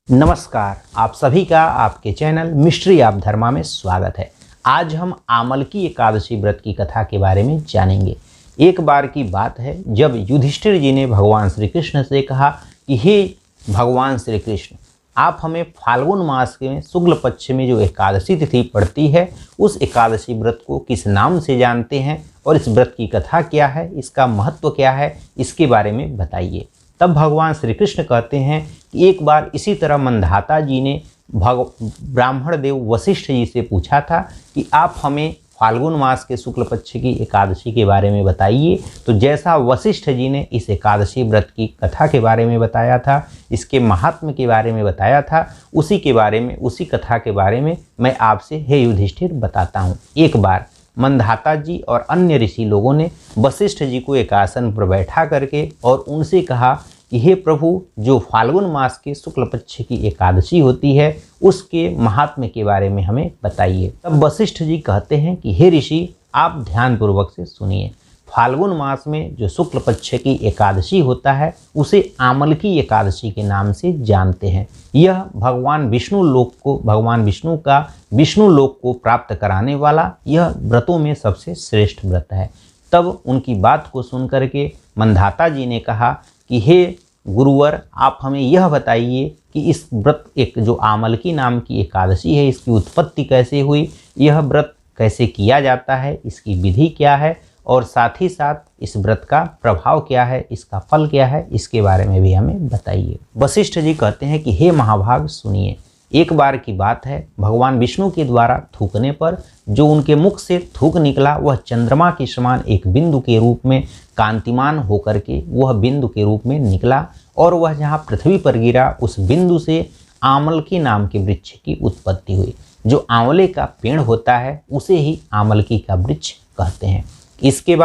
नमस्कार, आप सभी का आपके चैनल मिस्ट्री ऑफ धर्मा में स्वागत है। आज हम आमलकी एकादशी व्रत की कथा के बारे में जानेंगे। एक बार की बात है जब युधिष्ठिर जी ने भगवान श्री कृष्ण से कहा कि हे भगवान श्री कृष्ण, आप हमें फाल्गुन मास के शुक्ल पक्ष में जो एकादशी तिथि पड़ती है उस एकादशी व्रत को किस नाम से जानते हैं और इस व्रत की कथा क्या है, इसका महत्व क्या है, इसके बारे में बताइए। तब भगवान श्री कृष्ण कहते हैं कि एक बार इसी तरह मंधाता जी ने ब्राह्मण देव वशिष्ठ जी से पूछा था कि आप हमें फाल्गुन मास के शुक्ल पक्ष की एकादशी के बारे में बताइए। तो जैसा वशिष्ठ जी ने इस एकादशी व्रत की कथा के बारे में बताया था, इसके महात्म्य के बारे में बताया था, उसी कथा के बारे में मैं आपसे हे युधिष्ठिर बताता हूँ। एक बार मंधाता जी और अन्य ऋषि लोगों ने वशिष्ठ जी को एक आसन पर बैठा करके और उनसे कहा कि हे प्रभु, जो फाल्गुन मास के शुक्ल पक्ष की एकादशी होती है उसके महात्म्य के बारे में हमें बताइए। तब वशिष्ठ जी कहते हैं कि हे ऋषि, आप ध्यानपूर्वक से सुनिए। फाल्गुन मास में जो शुक्ल पक्ष की एकादशी होता है उसे आमलकी एकादशी के नाम से जानते हैं। यह भगवान विष्णु का विष्णु लोक को प्राप्त कराने वाला यह व्रतों में सबसे श्रेष्ठ व्रत है। तब उनकी बात को सुनकर के मंधाता जी ने कहा कि हे गुरुवर, आप हमें यह बताइए कि इस व्रत जो आमलकी नाम की एकादशी है इसकी उत्पत्ति कैसे हुई, यह व्रत कैसे किया जाता है, इसकी विधि क्या है और साथ ही साथ इस व्रत का प्रभाव क्या है, इसका फल क्या है, इसके बारे में भी हमें बताइए। वशिष्ठ जी कहते हैं कि हे महाभाग, सुनिए। एक बार की बात है, भगवान विष्णु के द्वारा थूकने पर जो उनके मुख से थूक निकला वह चंद्रमा के समान एक बिंदु के रूप में कांतिमान होकर के वह बिंदु के रूप में निकला और वह जहाँ पृथ्वी पर गिरा उस बिंदु से आमलकी नाम के वृक्ष की उत्पत्ति हुई। जो आंवले का पेड़ होता है उसे ही आमलकी का वृक्ष कहते हैं। इसके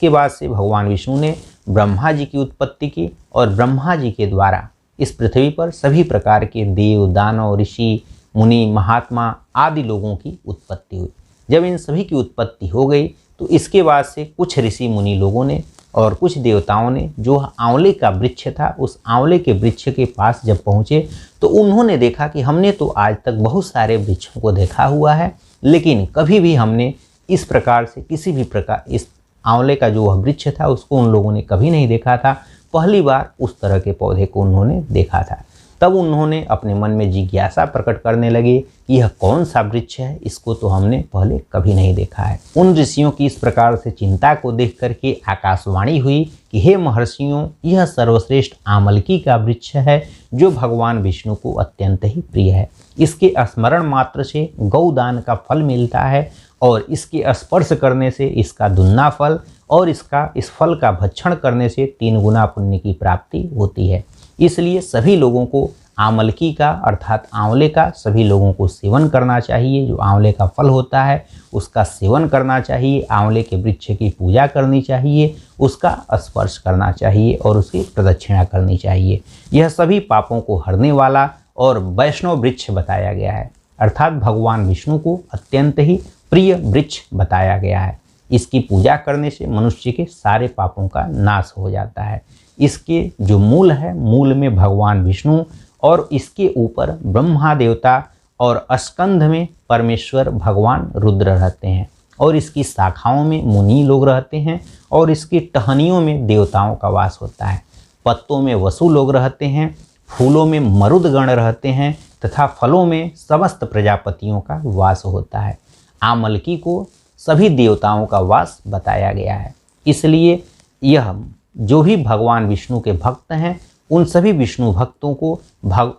बाद से भगवान विष्णु ने ब्रह्मा जी की उत्पत्ति की और ब्रह्मा जी के द्वारा इस पृथ्वी पर सभी प्रकार के देव, दानव, ऋषि, मुनि, महात्मा आदि लोगों की उत्पत्ति हुई। जब इन सभी की उत्पत्ति हो गई तो इसके बाद से कुछ ऋषि मुनि लोगों ने और कुछ देवताओं ने जो आंवले का वृक्ष था उस आंवले के वृक्ष के पास जब पहुँचे तो उन्होंने देखा कि हमने तो आज तक बहुत सारे वृक्षों को देखा हुआ है, लेकिन कभी भी हमने इस प्रकार से किसी भी प्रकार इस आंवले का जो वह वृक्ष था उसको उन लोगों ने कभी नहीं देखा था। पहली बार उस तरह के पौधे को उन्होंने देखा था। तब उन्होंने अपने मन में जिज्ञासा प्रकट करने लगे कि यह कौन सा वृक्ष है, इसको तो हमने पहले कभी नहीं देखा है। उन ऋषियों की इस प्रकार से चिंता को देख करके आकाशवाणी हुई कि हे महर्षियों, यह सर्वश्रेष्ठ आमलकी का वृक्ष है जो भगवान विष्णु को अत्यंत ही प्रिय है। इसके स्मरण मात्र से गौदान का फल मिलता है और इसके स्पर्श करने से इसका दुगना फल और इस फल का भक्षण करने से 3 गुना पुण्य की प्राप्ति होती है। इसलिए सभी लोगों को आमलकी का अर्थात आंवले का सभी लोगों को सेवन करना चाहिए। जो आंवले का फल होता है उसका सेवन करना चाहिए, आंवले के वृक्ष की पूजा करनी चाहिए, उसका स्पर्श करना चाहिए और उसकी प्रदक्षिणा करनी चाहिए। यह सभी पापों को हरने वाला और वैष्णव वृक्ष बताया गया है, अर्थात भगवान विष्णु को अत्यंत ही प्रिय वृक्ष बताया गया है। इसकी पूजा करने से मनुष्य के सारे पापों का नाश हो जाता है। इसके जो मूल है, मूल में भगवान विष्णु और इसके ऊपर ब्रह्मा देवता और स्कंध में परमेश्वर भगवान रुद्र रहते हैं और इसकी शाखाओं में मुनि लोग रहते हैं और इसकी टहनियों में देवताओं का वास होता है। पत्तों में वसु लोग रहते हैं, फूलों में मरुदगण रहते हैं तथा फलों में समस्त प्रजापतियों का वास होता है। आमलकी को सभी देवताओं का वास बताया गया है। इसलिए यह जो भी भगवान विष्णु के भक्त हैं उन सभी विष्णु भक्तों को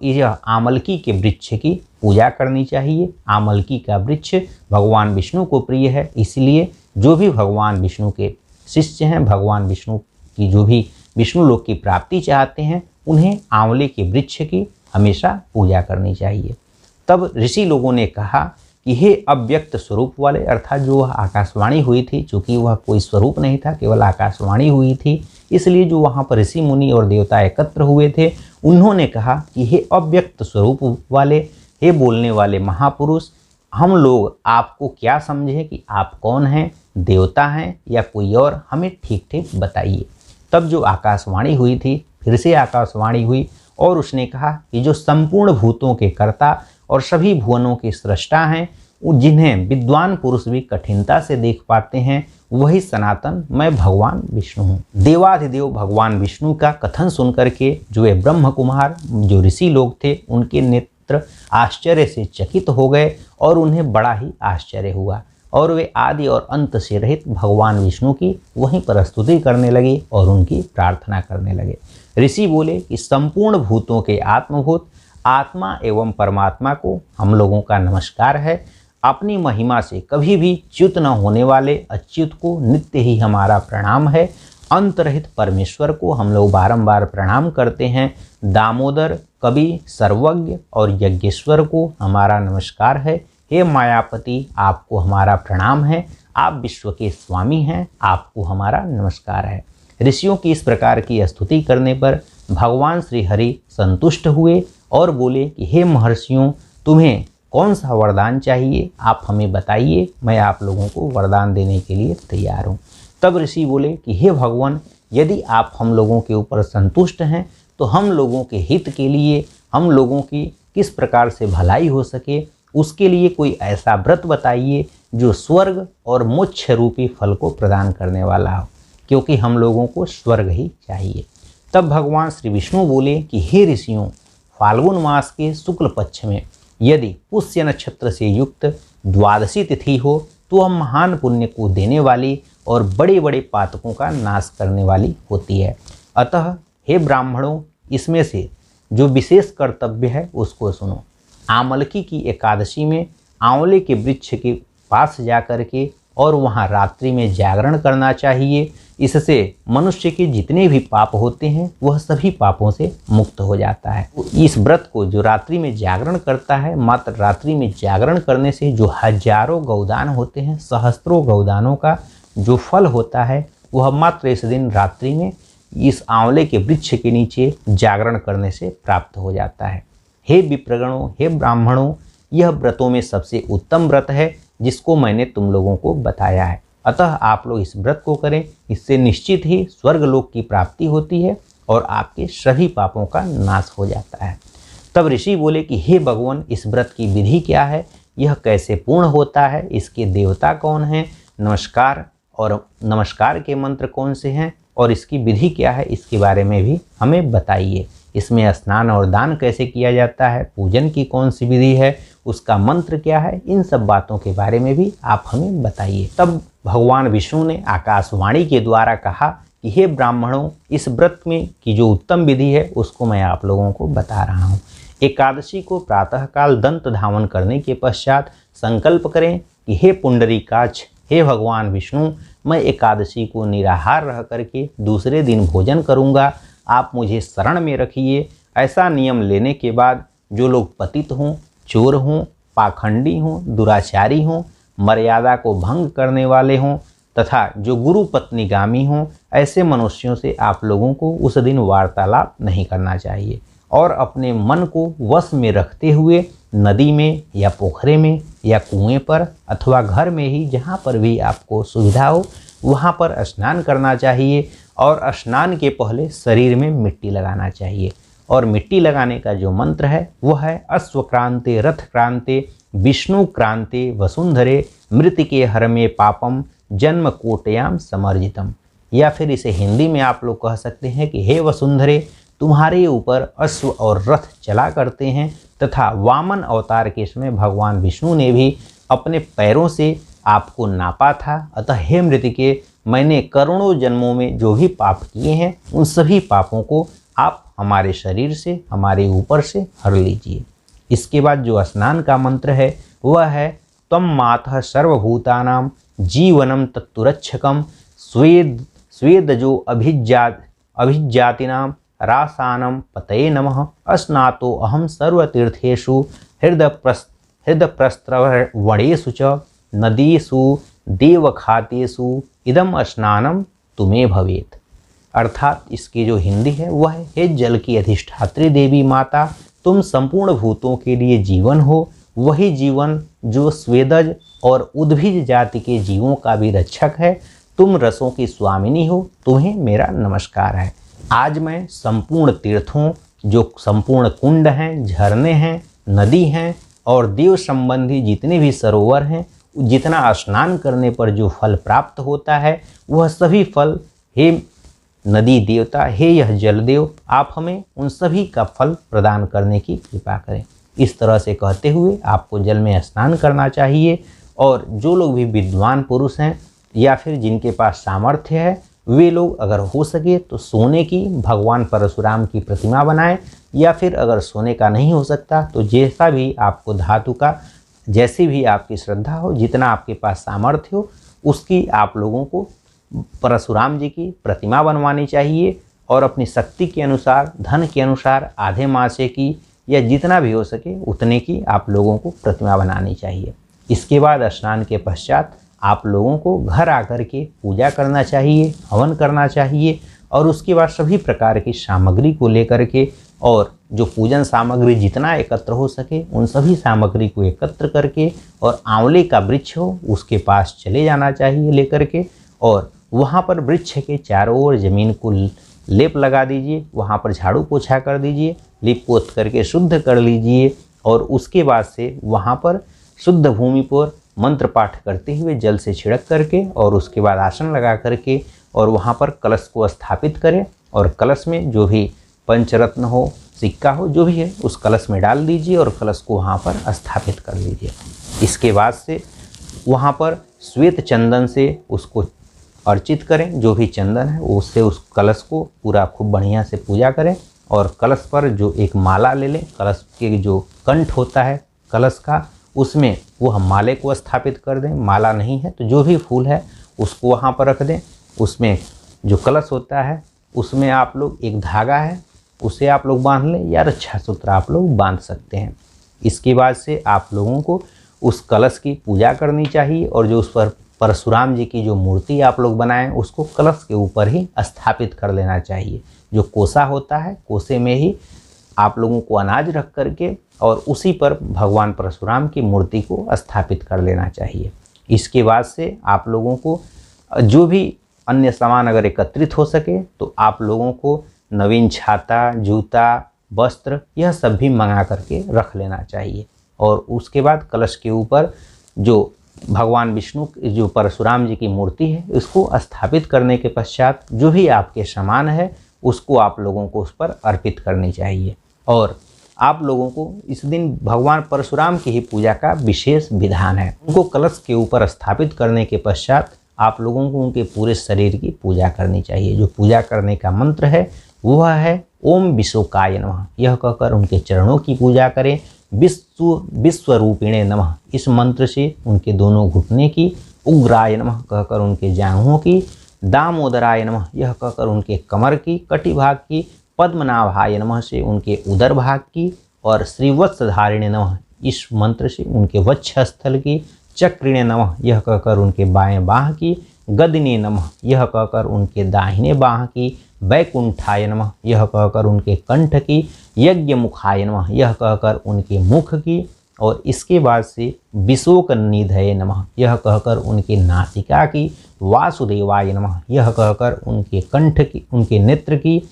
यह आमलकी के वृक्ष की पूजा करनी चाहिए। आमलकी का वृक्ष भगवान विष्णु को प्रिय है, इसलिए जो भी भगवान विष्णु के शिष्य हैं, भगवान विष्णु की जो भी विष्णु लोक की प्राप्ति चाहते हैं, उन्हें आंवले के वृक्ष की हमेशा पूजा करनी चाहिए। तब ऋषि लोगों ने कहा कि हे अव्यक्त स्वरूप वाले, अर्थात जो वह आकाशवाणी हुई थी, चूँकि वह कोई स्वरूप नहीं था, केवल आकाशवाणी हुई थी, इसलिए जो वहाँ पर ऋषि मुनि और देवता एकत्र हुए थे उन्होंने कहा कि हे अव्यक्त स्वरूप वाले, हे बोलने वाले महापुरुष, हम लोग आपको क्या समझे कि आप कौन हैं, देवता हैं या कोई और, हमें ठीक ठीक बताइए। तब जो आकाशवाणी हुई थी, फिर से आकाशवाणी हुई और उसने कहा कि जो संपूर्ण भूतों के कर्ता और सभी भुवनों के सृष्टा हैं, जिन्हें विद्वान पुरुष भी कठिनता से देख पाते हैं, वही सनातन मैं भगवान विष्णु हूँ। देवाधिदेव भगवान विष्णु का कथन सुनकर के जो ये ब्रह्म कुमार जो ऋषि लोग थे, उनके नेत्र आश्चर्य से चकित हो गए और उन्हें बड़ा ही आश्चर्य हुआ और वे आदि और अंत से रहित भगवान विष्णु की वहीं पर स्तुति करने लगे और उनकी प्रार्थना करने लगे। ऋषि बोले कि संपूर्ण भूतों के आत्मभूत आत्मा एवं परमात्मा को हम लोगों का नमस्कार है। अपनी महिमा से कभी भी च्युत न होने वाले अच्युत को नित्य ही हमारा प्रणाम है। अंतरहित परमेश्वर को हम लोग बारंबार प्रणाम करते हैं। दामोदर, कवि, सर्वज्ञ और यज्ञेश्वर को हमारा नमस्कार है। हे मायापति, आपको हमारा प्रणाम है। आप विश्व के स्वामी हैं, आपको हमारा नमस्कार है। ऋषियों की इस प्रकार की स्तुति करने पर भगवान श्री हरि संतुष्ट हुए और बोले कि हे महर्षियों, तुम्हें कौन सा वरदान चाहिए, आप हमें बताइए, मैं आप लोगों को वरदान देने के लिए तैयार हूँ। तब ऋषि बोले कि हे भगवान, यदि आप हम लोगों के ऊपर संतुष्ट हैं तो हम लोगों के हित के लिए, हम लोगों की किस प्रकार से भलाई हो सके, उसके लिए कोई ऐसा व्रत बताइए जो स्वर्ग और मोक्ष रूपी फल को प्रदान करने वाला हो, क्योंकि हम लोगों को स्वर्ग ही चाहिए। तब भगवान श्री विष्णु बोले कि हे ऋषियों, फाल्गुन मास के शुक्ल पक्ष में यदि पुष्य नक्षत्र से युक्त द्वादशी तिथि हो तो वह महान पुण्य को देने वाली और बड़े बड़े पातकों का नाश करने वाली होती है। अतः हे ब्राह्मणों, इसमें से जो विशेष कर्तव्य है उसको सुनो। आमलकी की एकादशी में आंवले के वृक्ष के पास जाकर के और वहाँ रात्रि में जागरण करना चाहिए। इससे मनुष्य के जितने भी पाप होते हैं वह सभी पापों से मुक्त हो जाता है। इस व्रत को जो रात्रि में जागरण करता है, मात्र रात्रि में जागरण करने से जो हजारों गौदान होते हैं, सहस्त्रों गौदानों का जो फल होता है, वह मात्र इस दिन रात्रि में इस आंवले के वृक्ष के नीचे जागरण करने से प्राप्त हो जाता है। हे विप्रगणों, हे ब्राह्मणों, यह व्रतों में सबसे उत्तम व्रत है जिसको मैंने तुम लोगों को बताया है। अतः आप लोग इस व्रत को करें, इससे निश्चित ही स्वर्गलोक की प्राप्ति होती है और आपके सभी पापों का नाश हो जाता है। तब ऋषि बोले कि हे भगवान, इस व्रत की विधि क्या है, यह कैसे पूर्ण होता है, इसके देवता कौन हैं, नमस्कार के मंत्र कौन से हैं और इसकी विधि क्या है, इसके बारे में भी हमें बताइए। इसमें स्नान और दान कैसे किया जाता है, पूजन की कौन सी विधि है, उसका मंत्र क्या है, इन सब बातों के बारे में भी आप हमें बताइए। तब भगवान विष्णु ने आकाशवाणी के द्वारा कहा कि हे ब्राह्मणों, इस व्रत में की जो उत्तम विधि है उसको मैं आप लोगों को बता रहा हूँ। एकादशी को प्रातःकाल दंत धावन करने के पश्चात संकल्प करें कि हे पुंडरीकाक्ष, हे भगवान विष्णु, मैं एकादशी को निराहार रह करके दूसरे दिन भोजन करूँगा, आप मुझे शरण में रखिए। ऐसा नियम लेने के बाद जो लोग पतित हों, चोर हों, पाखंडी हों, दुराचारी हों, मर्यादा को भंग करने वाले हों तथा जो गुरु पत्नीगामी हों, ऐसे मनुष्यों से आप लोगों को उस दिन वार्तालाप नहीं करना चाहिए और अपने मन को वश में रखते हुए नदी में या पोखरे में या कुएं पर अथवा घर में ही जहाँ पर भी आपको सुविधा हो वहाँ पर स्नान करना चाहिए और स्नान के पहले शरीर में मिट्टी लगाना चाहिए। और मिट्टी लगाने का जो मंत्र है वह है अश्वक्रांते रथक्रांते विष्णु क्रांते वसुंधरे मृतिके हरमे पापम जन्म कोटयाम समर्जितम। या फिर इसे हिंदी में आप लोग कह सकते हैं कि हे वसुंधरे, तुम्हारे ऊपर अश्व और रथ चला करते हैं तथा वामन अवतार के समय भगवान विष्णु ने भी अपने पैरों से आपको नापा था। अतः हे मृतिके, मैंने करोड़ों जन्मों में जो भी पाप किए हैं उन सभी पापों को आप हमारे शरीर से, हमारे ऊपर से हर लीजिए। इसके बाद जो स्नान का मंत्र है वह है त्वं मातः सर्वभूतानां जीवनम तत्तुरक्षकम स्वेदजो अभिज्ञातिनां रासानं पतये नमः अस्नातो अहम सर्वतीर्थेषु हृदप्रस्त्रवणेषु च नदीषु देवखातेषु इदम स्नानम तुम्हें भवेत। अर्थात इसकी जो हिंदी है वह है, हे जल की अधिष्ठात्री देवी माता, तुम संपूर्ण भूतों के लिए जीवन हो, वही जीवन जो स्वेदज और उद्भिज जाति के जीवों का भी रक्षक है। तुम रसों की स्वामिनी हो, तुम्हें मेरा नमस्कार है। आज मैं संपूर्ण तीर्थों, जो संपूर्ण कुंड हैं, झरने हैं, नदी हैं और देव संबंधी जितने भी सरोवर हैं, जितना स्नान करने पर जो फल प्राप्त होता है वह सभी फल, हे नदी देवता, हे यह जलदेव, आप हमें उन सभी का फल प्रदान करने की कृपा करें। इस तरह से कहते हुए आपको जल में स्नान करना चाहिए। और जो लोग भी विद्वान पुरुष हैं या फिर जिनके पास सामर्थ्य है, वे लोग अगर हो सके तो सोने की भगवान परशुराम की प्रतिमा बनाएं, या फिर अगर सोने का नहीं हो सकता तो जैसा भी आपको धातु का, जैसी भी आपकी श्रद्धा हो, जितना आपके पास सामर्थ्य हो, उसकी आप लोगों को परशुराम जी की प्रतिमा बनवानी चाहिए। और अपनी शक्ति के अनुसार, धन के अनुसार आधे मासे की या जितना भी हो सके उतने की आप लोगों को प्रतिमा बनानी चाहिए। इसके बाद स्नान के पश्चात आप लोगों को घर आकर के पूजा करना चाहिए, हवन करना चाहिए। और उसके बाद सभी प्रकार की सामग्री को लेकर के, और जो पूजन सामग्री जितना एकत्र हो सके उन सभी सामग्री को एकत्र करके, और आंवले का वृक्ष हो उसके पास चले जाना चाहिए लेकर के, और वहाँ पर वृक्ष के चारों ओर ज़मीन को लेप लगा दीजिए, वहाँ पर झाड़ू पोछा कर दीजिए, लीप पोत करके शुद्ध कर लीजिए। और उसके बाद से वहाँ पर शुद्ध भूमि पर मंत्र पाठ करते हुए जल से छिड़क करके, और उसके बाद आसन लगा करके, और वहाँ पर कलश को स्थापित करें। और कलश में जो भी पंचरत्न हो, सिक्का हो, जो भी है उस कलश में डाल दीजिए और कलश को वहाँ पर स्थापित कर लीजिए। इसके बाद से वहाँ पर श्वेत चंदन से उसको अर्चित करें, जो भी चंदन है उससे उस कलश को पूरा खूब बढ़िया से पूजा करें। और कलश पर जो एक माला ले लें, कलश के जो कंठ होता है कलश का, उसमें वो हम माले को स्थापित कर दें। माला नहीं है तो जो भी फूल है उसको वहाँ पर रख दें। उसमें जो कलश होता है उसमें आप लोग एक धागा है उसे आप लोग बांध लें, या रक्षा सूत्र आप लोग बांध सकते हैं। इसके बाद से आप लोगों को उस कलश की पूजा करनी चाहिए, और जो उस पर परशुराम जी की जो मूर्ति आप लोग बनाएं उसको कलश के ऊपर ही स्थापित कर लेना चाहिए। जो कोसा होता है, कोसे में ही आप लोगों को अनाज रख करके और उसी पर भगवान परशुराम की मूर्ति को स्थापित कर लेना चाहिए। इसके बाद से आप लोगों को जो भी अन्य सामान अगर एकत्रित हो सके तो आप लोगों को नवीन छाता, जूता, वस्त्र, यह सब भी मंगा करके रख लेना चाहिए। और उसके बाद कलश के ऊपर जो भगवान विष्णु, जो परशुराम जी की मूर्ति है, इसको स्थापित करने के पश्चात जो भी आपके सामान है उसको आप लोगों को उस पर अर्पित करनी चाहिए। और आप लोगों को इस दिन भगवान परशुराम की ही पूजा का विशेष विधान है। उनको कलश के ऊपर स्थापित करने के पश्चात आप लोगों को उनके पूरे शरीर की पूजा करनी चाहिए। जो पूजा करने का मंत्र है वह है ओम विश्वकाय नमः। यह कहकर उनके चरणों की पूजा करें। विश्वरूपिणे नमः, इस मंत्र से उनके दोनों घुटने की, उग्राय नमः कहकर उनके जांघों की, दामोदराय नमः यह कहकर उनके कमर की, कटी भाग की, पद्मनाभाय नमः से उनके उदर भाग की, और श्रीवत्सधारिणे नमः इस मंत्र से उनके वक्षस्थल की, चक्रिणे नमः यह कहकर उनके बाएं बाह की, गदिने नमः यह कहकर उनके दाहिने बाह की, वैकुंठाय नमः यह कहकर उनके कंठ की, यज्ञ मुखाय नमः यह कहकर उनके मुख की, और इसके बाद से विशोक निधये नमः यह कहकर उनके नासिका की, वासुदेवाय नमः यह कहकर उनके कंठ की, उनके नेत्र की,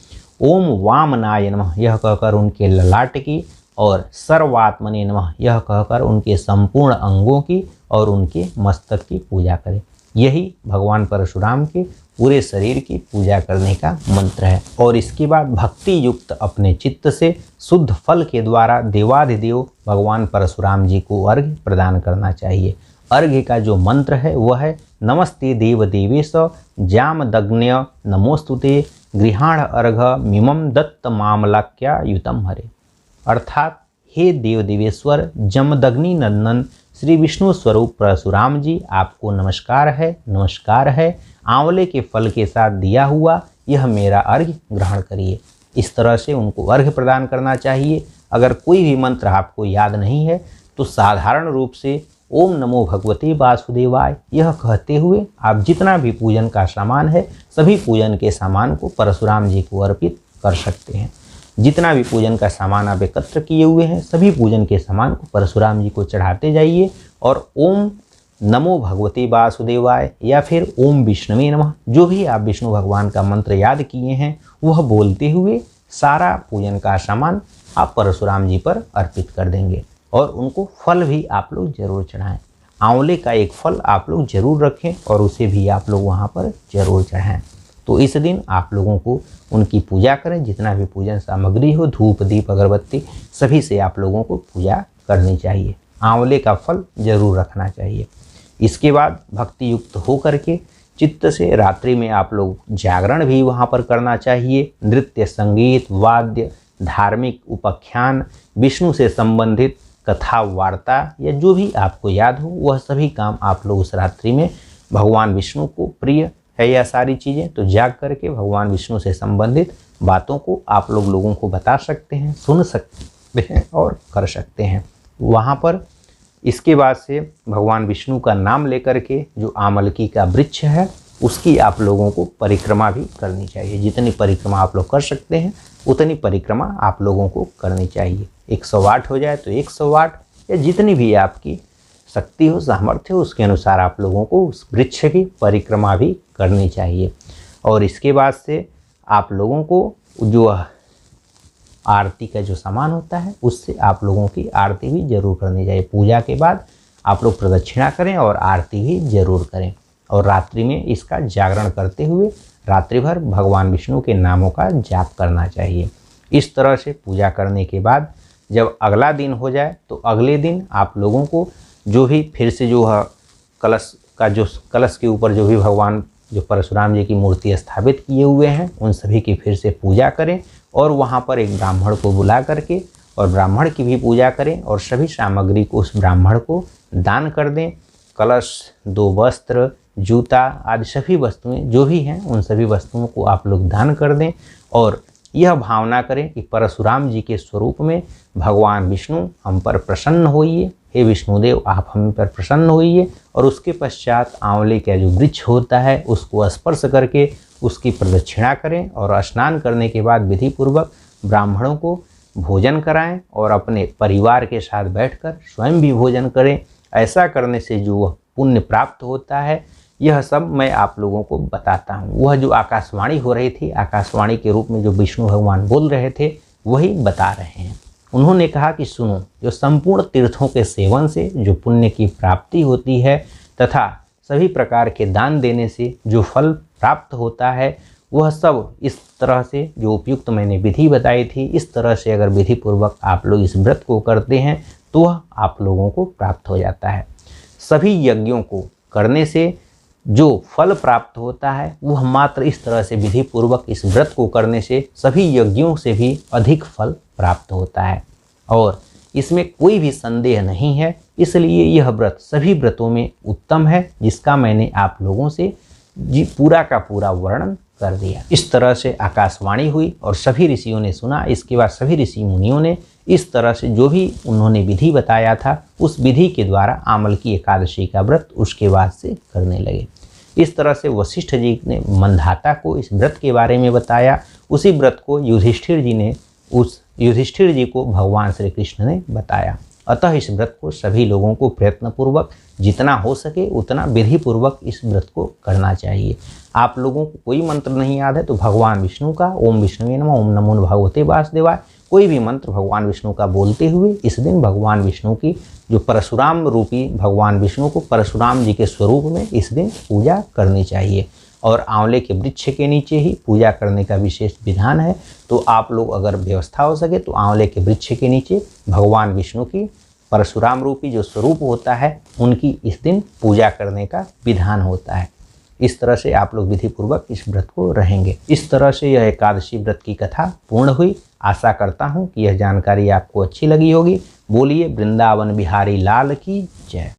ओम वामनाय नमः यह कहकर उनके ललाट की, और सर्वात्मने नमः यह कहकर उनके संपूर्ण अंगों की और उनके मस्तक की पूजा करें। यही भगवान परशुराम के पूरे शरीर की पूजा करने का मंत्र है। और इसके बाद भक्ति युक्त अपने चित्त से शुद्ध फल के द्वारा देवाधिदेव भगवान परशुराम जी को अर्घ्य प्रदान करना चाहिए। अर्घ्य का जो मंत्र है वह है नमस्ते देव देवेश जामदग्न्य नमोस्तुते गृहाण अर्घ मिमम दत्त मामलाक्या युतम हरे। अर्थात हे देव देवेश्वर जमदग्नि नंदन श्री विष्णु स्वरूप परशुराम जी, आपको नमस्कार है, नमस्कार है। आंवले के फल के साथ दिया हुआ यह मेरा अर्घ्य ग्रहण करिए। इस तरह से उनको अर्घ्य प्रदान करना चाहिए। अगर कोई भी मंत्र आपको याद नहीं है तो साधारण रूप से ओम नमो भगवते वासुदेवाय यह कहते हुए आप जितना भी पूजन का सामान है सभी पूजन के सामान को परशुराम जी को अर्पित कर सकते हैं। जितना भी पूजन का सामान आप एकत्र किए हुए हैं सभी पूजन के सामान को परशुराम जी को चढ़ाते जाइए, और ओम नमो भगवते वासुदेवाय या फिर ओम विष्णवे नमः, जो भी आप विष्णु भगवान का मंत्र याद किए हैं वह बोलते हुए सारा पूजन का सामान आप परशुराम जी पर अर्पित कर देंगे और उनको फल भी आप लोग जरूर चढ़ाएं। आंवले का एक फल आप लोग जरूर रखें और उसे भी आप लोग वहाँ पर जरूर चढ़ाएं। तो इस दिन आप लोगों को उनकी पूजा करें, जितना भी पूजन सामग्री हो, धूप दीप अगरबत्ती सभी से आप लोगों को पूजा करनी चाहिए। आंवले का फल जरूर रखना चाहिए। इसके बाद भक्ति युक्त हो करके चित्त से रात्रि में आप लोग जागरण भी वहाँ पर करना चाहिए। नृत्य, संगीत, वाद्य, धार्मिक उपाख्यान, विष्णु से संबंधित कथा वार्ता या जो भी आपको याद हो वह सभी काम आप लोग उस रात्रि में, भगवान विष्णु को प्रिय है यह सारी चीज़ें, तो जाग करके भगवान विष्णु से संबंधित बातों को आप लोगों को बता सकते हैं, सुन सकते हैं और कर सकते हैं वहाँ पर। इसके बाद से भगवान विष्णु का नाम लेकर के जो आमलकी का वृक्ष है उसकी आप लोगों को परिक्रमा भी करनी चाहिए। जितनी परिक्रमा आप लोग कर सकते हैं उतनी परिक्रमा आप लोगों को करनी चाहिए। 108 हो जाए तो 108 या जितनी भी आपकी शक्ति हो, सामर्थ्य हो, उसके अनुसार आप लोगों को उस वृक्ष की परिक्रमा भी करनी चाहिए। और इसके बाद से आप लोगों को जो आरती का जो सामान होता है उससे आप लोगों की आरती भी जरूर करनी चाहिए। पूजा के बाद आप लोग प्रदक्षिणा करें और आरती भी जरूर करें। और रात्रि में इसका जागरण करते हुए रात्रि भर भगवान विष्णु के नामों का जाप करना चाहिए। इस तरह से पूजा करने के बाद जब अगला दिन हो जाए तो अगले दिन आप लोगों को जो भी फिर से जो है कलश के ऊपर जो भी भगवान जो परशुराम जी की मूर्ति स्थापित किए हुए हैं उन सभी की फिर से पूजा करें और वहाँ पर एक ब्राह्मण को बुला करके और ब्राह्मण की भी पूजा करें और सभी सामग्री को उस ब्राह्मण को दान कर दें। कलश, 2 वस्त्र, जूता आदि सभी वस्तुएं जो भी हैं उन सभी वस्तुओं को आप लोग दान कर दें और यह भावना करें कि परशुराम जी के स्वरूप में भगवान विष्णु हम पर प्रसन्न होइए, हे विष्णुदेव आप हम पर प्रसन्न होइए। और उसके पश्चात आंवले का जो वृक्ष होता है उसको स्पर्श करके उसकी प्रदक्षिणा करें और स्नान करने के बाद विधि पूर्वक ब्राह्मणों को भोजन कराएं और अपने परिवार के साथ बैठकर स्वयं भी भोजन करें। ऐसा करने से जो पुण्य प्राप्त होता है यह सब मैं आप लोगों को बताता हूँ। वह जो आकाशवाणी हो रही थी, आकाशवाणी के रूप में जो विष्णु भगवान बोल रहे थे वही बता रहे हैं। उन्होंने कहा कि सुनो, जो संपूर्ण तीर्थों के सेवन से जो पुण्य की प्राप्ति होती है तथा सभी प्रकार के दान देने से जो फल प्राप्त होता है वह सब इस तरह से जो उपयुक्त मैंने विधि बताई थी, इस तरह से अगर विधि पूर्वक आप लोग इस व्रत को करते हैं तो वह आप लोगों को प्राप्त हो जाता है। सभी यज्ञों को करने से जो फल प्राप्त होता है वह मात्र इस तरह से विधि पूर्वक इस व्रत को करने से सभी यज्ञों से भी अधिक फल प्राप्त होता है और इसमें कोई भी संदेह नहीं है। इसलिए यह व्रत सभी व्रतों में उत्तम है जिसका मैंने आप लोगों से पूरा का पूरा वर्णन कर दिया। इस तरह से आकाशवाणी हुई और सभी ऋषियों ने सुना। इसके बाद सभी ऋषि मुनियों ने इस तरह से जो भी उन्होंने विधि बताया था उस विधि के द्वारा आमलकी एकादशी का व्रत उसके बाद से करने लगे। इस तरह से वशिष्ठ जी ने मंधाता को इस व्रत के बारे में बताया। उसी व्रत को युधिष्ठिर जी को भगवान श्री कृष्ण ने बताया। अतः इस व्रत को सभी लोगों को प्रयत्नपूर्वक जितना हो सके उतना विधि पूर्वक इस व्रत को करना चाहिए। आप लोगों को कोई मंत्र नहीं याद है तो भगवान विष्णु का ओम विष्णुवे नमः, ओम नमो भगवते वासुदेवाय, कोई भी मंत्र भगवान विष्णु का बोलते हुए इस दिन भगवान विष्णु की जो परशुराम रूपी भगवान विष्णु को परशुराम जी के स्वरूप में इस दिन पूजा करनी चाहिए। और आंवले के वृक्ष के नीचे ही पूजा करने का विशेष विधान है। तो आप लोग अगर व्यवस्था हो सके तो आंवले के वृक्ष के नीचे भगवान विष्णु की परशुराम रूपी जो स्वरूप होता है उनकी इस दिन पूजा करने का विधान होता है। इस तरह से आप लोग विधि पूर्वक इस व्रत को रहेंगे। इस तरह से यह एकादशी व्रत की कथा पूर्ण हुई। आशा करता हूँ कि यह जानकारी आपको अच्छी लगी होगी। बोलिए वृंदावन बिहारी लाल की जय।